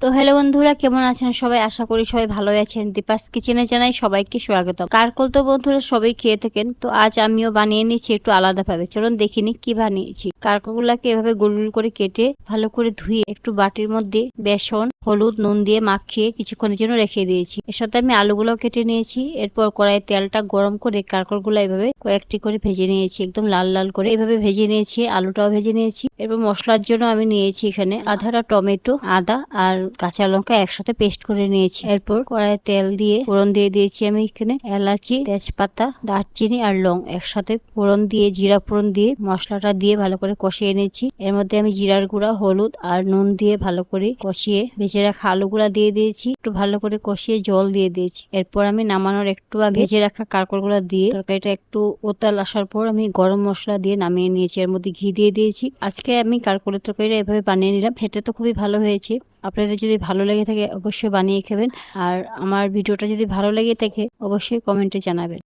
তো হ্যালো বন্ধুরা, কেমন আছেন সবাই? আশা করি সবাই ভালো আছেন। দীপাস কিচেনে জানাই সবাইকে স্বাগত। কারকল তো বন্ধুরা সবাই খেয়ে থাকেন, তো আজ আমিও বানিয়ে নিয়েছি একটু আলাদা ভাবে। চলুন দেখিনি কি বানিয়েছি। কারকলগুলাকে এভাবে গোল গোল করে কেটে ভালো করে ধুয়ে একটু বাটির মধ্যে বেসন, হলুদ, নুন দিয়ে মাখিয়ে কিছুক্ষণের জন্য রেখে দিয়েছি। এর সাথে আমি আলুগুলো কেটে নিয়েছি। এরপর কড়াইয়ে তেলটা গরম করে কারকলগুলো এভাবে কয়েকটি করে ভেজে নিয়েছি, একদম লাল লাল করে এভাবে ভেজে নিয়েছি। আলুটাও ভেজে নিয়েছি। এরপর মশলার জন্য আমি নিয়েছি এখানে আধাটা টমেটো, আদা আর কাঁচা লঙ্কা একসাথে পেস্ট করে নিয়েছি। এরপর কড়াইয়ে তেল দিয়ে ফোড়ন দিয়ে দিয়েছি আমি এখানে এলাচি, তেজপাতা, দারচিনি আর লং একসাথে ফোড়ন দিয়ে জিরা ফোড়ন দিয়ে মশলাটা দিয়ে ভালো করে কষিয়ে নিয়েছি। এর মধ্যে আমি জিরার গুঁড়া, হলুদ আর নুন দিয়ে ভালো করে কষিয়ে ভেজে রাখা আলুগুলা দিয়ে দিয়েছি। একটু ভালো করে কষিয়ে জল দিয়ে দিয়েছি। এরপর আমি নামানোর একটু আগে ভেজে রাখা কারকলগুলা দিয়ে তরকারিটা একটু ওতাল আসার পর আমি গরম মশলা দিয়ে নামিয়ে নিয়েছি। এর মধ্যে ঘি দিয়ে দিয়েছি। আজকে আমি কারকলের তরকারিটা এভাবে বানিয়ে নিলাম। খেতে তো খুবই ভালো হয়েছে। আপনাদের যদি ভালো লেগে থাকে অবশ্যই বানিয়ে খাবেন। আর আমার ভিডিওটা যদি ভালো লেগে থাকে অবশ্যই কমেন্টে জানাবেন।